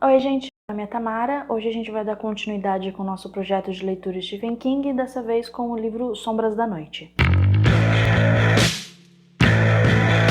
Oi, gente, meu nome é Tamara. Hoje a gente vai dar continuidade com o nosso projeto de leitura Stephen King, dessa vez com o livro Sombras da Noite.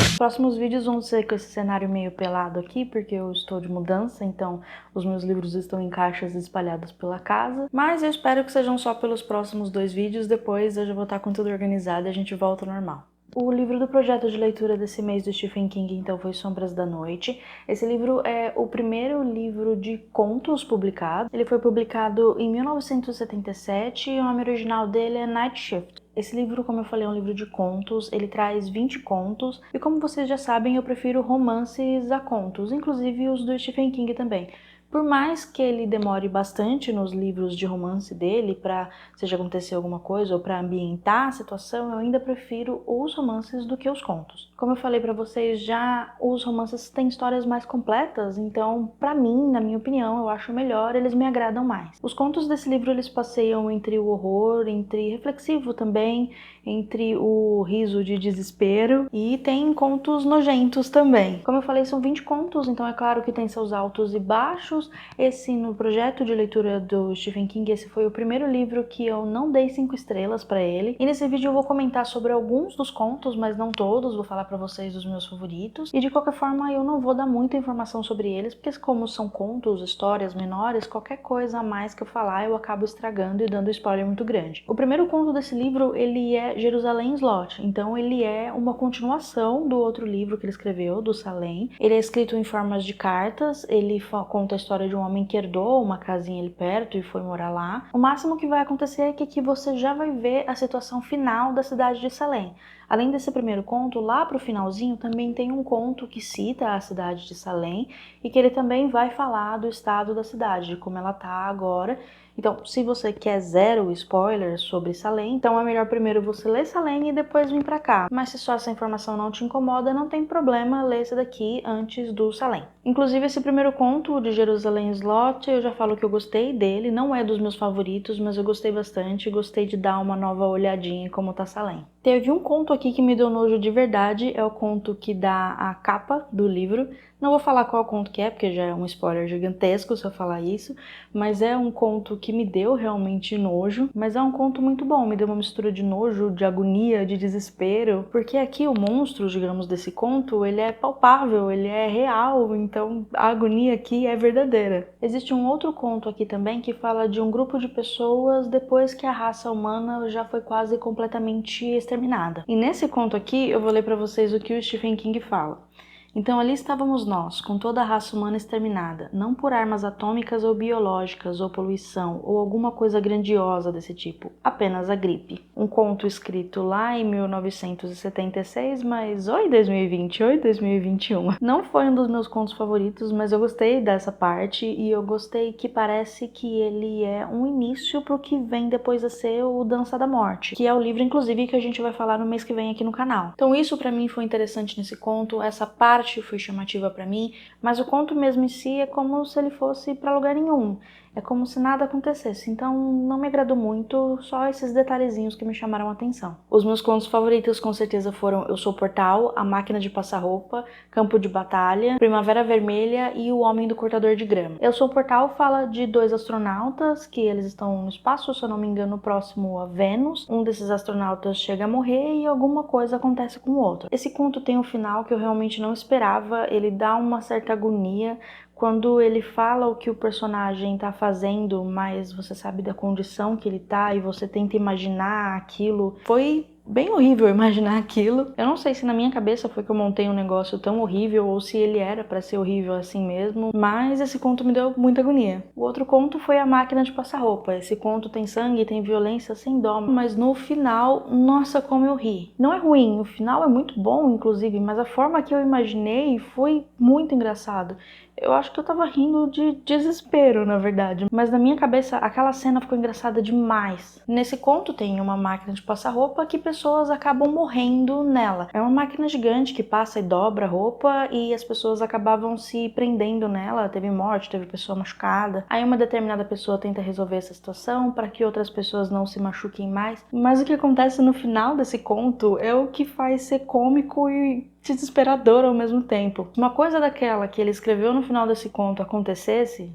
Os próximos vídeos vão ser com esse cenário meio pelado aqui, porque eu estou de mudança, então os meus livros estão em caixas espalhadas pela casa. Mas eu espero que sejam só pelos próximos 2 vídeos, depois eu já vou estar com tudo organizado e a gente volta ao normal. O livro do projeto de leitura desse mês do Stephen King, então, foi Sombras da Noite. Esse livro é o primeiro livro de contos publicado. Ele foi publicado em 1977 e o nome original dele é Night Shift. Esse livro, como eu falei, é um livro de contos, ele traz 20 contos, e como vocês já sabem, eu prefiro romances a contos, inclusive os do Stephen King também. Por mais que ele demore bastante nos livros de romance dele para, seja acontecer alguma coisa ou para ambientar a situação, eu ainda prefiro os romances do que os contos. Como eu falei para vocês já, os romances têm histórias mais completas, então, para mim, na minha opinião, eu acho melhor, eles me agradam mais. Os contos desse livro, eles passeiam entre o horror, entre reflexivo também, entre o riso de desespero, e tem contos nojentos também. Como eu falei, são 20 contos, então é claro que tem seus altos e baixos. Esse, no projeto de leitura do Stephen King, esse foi o primeiro livro que eu não dei 5 estrelas para ele. E nesse vídeo eu vou comentar sobre alguns dos contos, mas não todos, vou falar para vocês dos meus favoritos. E de qualquer forma eu não vou dar muita informação sobre eles, porque como são contos, histórias menores, qualquer coisa a mais que eu falar eu acabo estragando e dando spoiler muito grande. O primeiro conto desse livro, ele é Jerusalém Slot, então ele é uma continuação do outro livro que ele escreveu, do Salem. Ele é escrito em formas de cartas, ele conta a história de um homem que herdou uma casinha ali perto e foi morar lá. O máximo que vai acontecer é que aqui você já vai ver a situação final da cidade de Salem. Além desse primeiro conto, lá pro finalzinho também tem um conto que cita a cidade de Salem e que ele também vai falar do estado da cidade, de como ela tá agora. Então, se você quer zero spoilers sobre Salem, então é melhor primeiro você ler Salem e depois vir pra cá. Mas se só essa informação não te incomoda, não tem problema ler esse daqui antes do Salem. Inclusive, esse primeiro conto de Jerusalém Slot, eu já falo que eu gostei dele, não é dos meus favoritos, mas eu gostei bastante, gostei de dar uma nova olhadinha em como tá Salem. Teve um conto aqui que me deu nojo de verdade, é o conto que dá a capa do livro. Não vou falar qual conto que é, porque já é um spoiler gigantesco se eu falar isso, mas é um conto que me deu realmente nojo, mas é um conto muito bom, me deu uma mistura de nojo, de agonia, de desespero, porque aqui o monstro, digamos, desse conto, ele é palpável, ele é real, então a agonia aqui é verdadeira. Existe um outro conto aqui também que fala de um grupo de pessoas depois que a raça humana já foi quase completamente exterminada. E nesse conto aqui eu vou ler para vocês o que o Stephen King fala. Então ali estávamos nós, com toda a raça humana exterminada, não por armas atômicas ou biológicas, ou poluição, ou alguma coisa grandiosa desse tipo, apenas a gripe. Um conto escrito lá em 1976, mas oi 2020, oi 2021. Não foi um dos meus contos favoritos, mas eu gostei dessa parte e eu gostei que parece que ele é um início pro que vem depois a ser o Dança da Morte, que é o livro, inclusive, que a gente vai falar no mês que vem aqui no canal. Então isso pra mim foi interessante nesse conto, essa parte foi chamativa pra mim, mas o conto mesmo em si é como se ele fosse pra lugar nenhum. É como se nada acontecesse, então não me agradou muito, só esses detalhezinhos que me chamaram a atenção. Os meus contos favoritos com certeza foram Eu Sou Portal, A Máquina de Passar Roupa, Campo de Batalha, Primavera Vermelha e O Homem do Cortador de Grama. Eu Sou Portal fala de 2 astronautas que eles estão no espaço, se eu não me engano, próximo a Vênus. Um desses astronautas chega a morrer e alguma coisa acontece com o outro. Esse conto tem um final que eu realmente não esperava, ele dá uma certa agonia, quando ele fala o que o personagem tá fazendo, mas você sabe da condição que ele tá e você tenta imaginar aquilo. Foi bem horrível imaginar aquilo. Eu não sei se na minha cabeça foi que eu montei um negócio tão horrível ou se ele era pra ser horrível assim mesmo, mas esse conto me deu muita agonia. O outro conto foi A Máquina de Passar Roupa. Esse conto tem sangue, tem violência sem dó, mas no final, nossa, como eu ri. Não é ruim, o final é muito bom, inclusive, mas a forma que eu imaginei foi muito engraçado. Eu acho que eu tava rindo de desespero, na verdade. Mas na minha cabeça, aquela cena ficou engraçada demais. Nesse conto tem uma máquina de passar roupa que pessoas acabam morrendo nela. É uma máquina gigante que passa e dobra a roupa e as pessoas acabavam se prendendo nela, teve morte, teve pessoa machucada. Aí uma determinada pessoa tenta resolver essa situação para que outras pessoas não se machuquem mais. Mas o que acontece no final desse conto é o que faz ser cômico e desesperador ao mesmo tempo. Uma coisa daquela que ele escreveu no final desse conto acontecesse,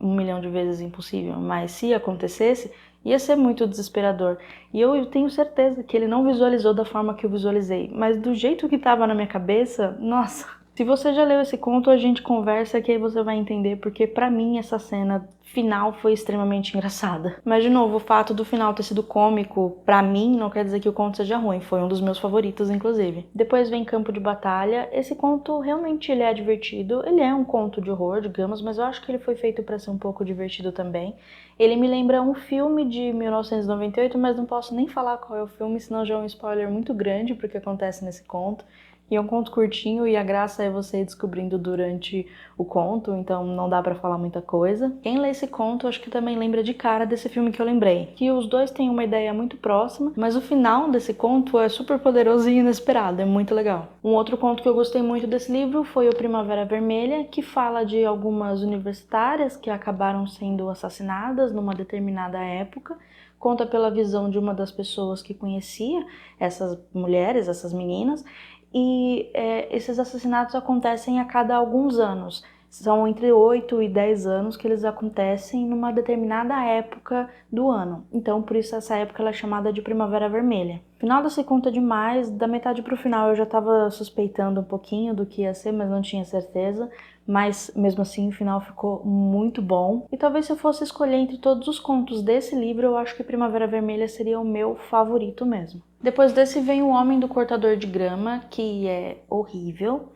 1 milhão de vezes impossível, mas se acontecesse, ia ser muito desesperador. E eu tenho certeza que ele não visualizou da forma que eu visualizei, mas do jeito que estava na minha cabeça, nossa. Se você já leu esse conto, a gente conversa que aí você vai entender, porque pra mim essa cena final foi extremamente engraçada. Mas de novo, o fato do final ter sido cômico, pra mim, não quer dizer que o conto seja ruim, foi um dos meus favoritos, inclusive. Depois vem Campo de Batalha. Esse conto realmente ele é divertido, ele é um conto de horror, digamos, mas eu acho que ele foi feito pra ser um pouco divertido também. Ele me lembra um filme de 1998, mas não posso nem falar qual é o filme, senão já é um spoiler muito grande pro que acontece nesse conto. E é um conto curtinho e a graça é você ir descobrindo durante o conto, então não dá pra falar muita coisa. Quem lê esse conto, acho que também lembra de cara desse filme que eu lembrei. Que os dois têm uma ideia muito próxima, mas o final desse conto é super poderoso e inesperado, é muito legal. Um outro conto que eu gostei muito desse livro foi o Primavera Vermelha, que fala de algumas universitárias que acabaram sendo assassinadas numa determinada época. Conta pela visão de uma das pessoas que conhecia essas mulheres, essas meninas, e esses assassinatos acontecem a cada alguns anos. São entre 8 e 10 anos que eles acontecem numa determinada época do ano. Então, por isso essa época ela é chamada de Primavera Vermelha. O final desse conto é demais, da metade pro final eu já tava suspeitando um pouquinho do que ia ser, mas não tinha certeza. Mas mesmo assim o final ficou muito bom. E talvez se eu fosse escolher entre todos os contos desse livro, eu acho que Primavera Vermelha seria o meu favorito mesmo. Depois desse vem O Homem do Cortador de Grama, que é horrível.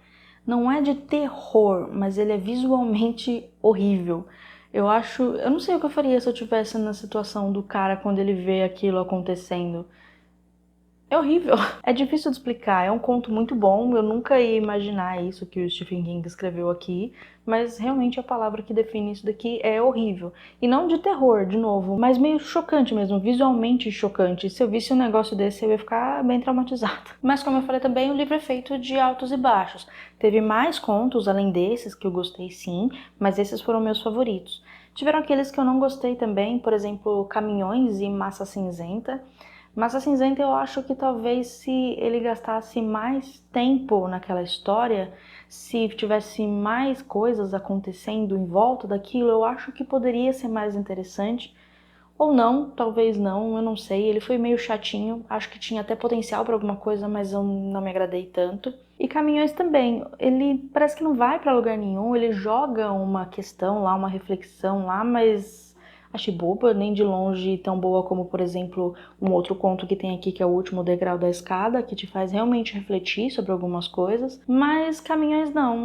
Não é de terror, mas ele é visualmente horrível. Eu não sei o que eu faria se eu estivesse na situação do cara quando ele vê aquilo acontecendo. É horrível. É difícil de explicar, é um conto muito bom, eu nunca ia imaginar isso que o Stephen King escreveu aqui, mas realmente a palavra que define isso daqui é horrível. E não de terror, de novo, mas meio chocante mesmo, visualmente chocante. Se eu visse um negócio desse, eu ia ficar bem traumatizada. Mas como eu falei também, o livro é feito de altos e baixos. Teve mais contos além desses que eu gostei sim, mas esses foram meus favoritos. Tiveram aqueles que eu não gostei também, por exemplo, Caminhões e Massa Cinzenta. Massa Cinzenta eu acho que talvez se ele gastasse mais tempo naquela história, se tivesse mais coisas acontecendo em volta daquilo, eu acho que poderia ser mais interessante. Ou não, talvez não, eu não sei. Ele foi meio chatinho, acho que tinha até potencial para alguma coisa, mas eu não me agradei tanto. E Caminhões também, ele parece que não vai para lugar nenhum, ele joga uma questão lá, uma reflexão lá, mas achei boba, nem de longe tão boa como, por exemplo, um outro conto que tem aqui, que é O Último Degrau da Escada, que te faz realmente refletir sobre algumas coisas. Mas Caminhões não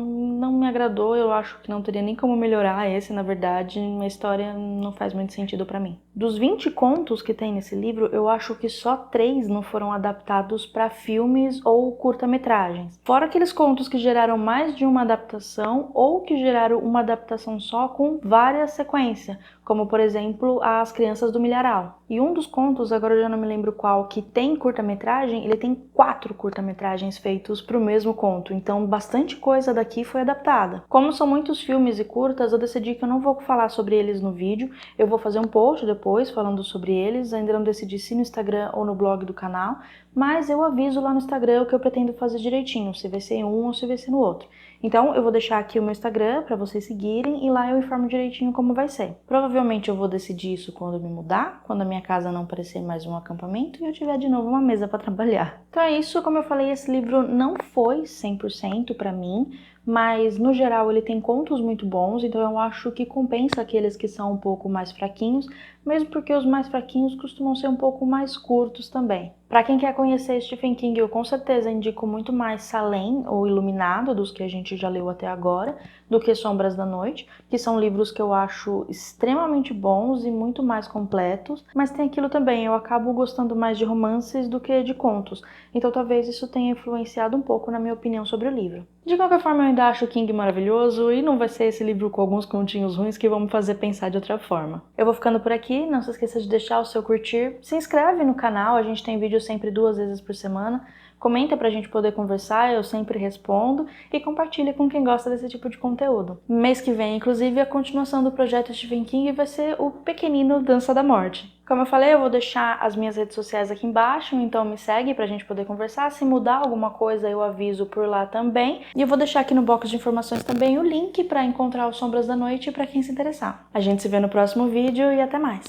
me agradou, eu acho que não teria nem como melhorar esse, na verdade, a história não faz muito sentido pra mim. Dos 20 contos que tem nesse livro, eu acho que só 3 não foram adaptados para filmes ou curta-metragens. Fora aqueles contos que geraram mais de uma adaptação ou que geraram uma adaptação só com várias sequências, como por exemplo As Crianças do Milharal. E um dos contos, agora eu já não me lembro qual, que tem curta-metragem, ele tem 4 curta-metragens feitos pro mesmo conto, então bastante coisa daqui foi adaptada. Como são muitos filmes e curtas, eu decidi que eu não vou falar sobre eles no vídeo, eu vou fazer um post depois falando sobre eles, ainda não decidi se no Instagram ou no blog do canal, mas eu aviso lá no Instagram o que eu pretendo fazer direitinho, se vai ser em um ou se vai ser no outro. Então eu vou deixar aqui o meu Instagram para vocês seguirem e lá eu informo direitinho como vai ser. Provavelmente eu vou decidir isso quando eu me mudar, quando a minha casa não parecer mais um acampamento e eu tiver de novo uma mesa para trabalhar. Então é isso, como eu falei, esse livro não foi 100% para mim, mas no geral ele tem contos muito bons, então eu acho que compensa aqueles que são um pouco mais fraquinhos, mesmo porque os mais fraquinhos costumam ser um pouco mais curtos também. Para quem quer conhecer Stephen King, eu com certeza indico muito mais Salem ou Iluminado, dos que a gente já leu até agora, do que Sombras da Noite, que são livros que eu acho extremamente bons e muito mais completos, mas tem aquilo também, eu acabo gostando mais de romances do que de contos, então talvez isso tenha influenciado um pouco na minha opinião sobre o livro. De qualquer forma, eu ainda acho o King maravilhoso e não vai ser esse livro com alguns continhos ruins que vão me fazer pensar de outra forma. Eu vou ficando por aqui, não se esqueça de deixar o seu curtir, se inscreve no canal, a gente tem vídeo sempre 2 vezes por semana, comenta pra gente poder conversar, eu sempre respondo, e compartilha com quem gosta desse tipo de conteúdo. Mês que vem, inclusive, a continuação do projeto Stephen King vai ser o pequenino Dança da Morte. Como eu falei, eu vou deixar as minhas redes sociais aqui embaixo, então me segue pra gente poder conversar. Se mudar alguma coisa, eu aviso por lá também. E eu vou deixar aqui no box de informações também o link pra encontrar os Sombras da Noite pra quem se interessar. A gente se vê no próximo vídeo e até mais!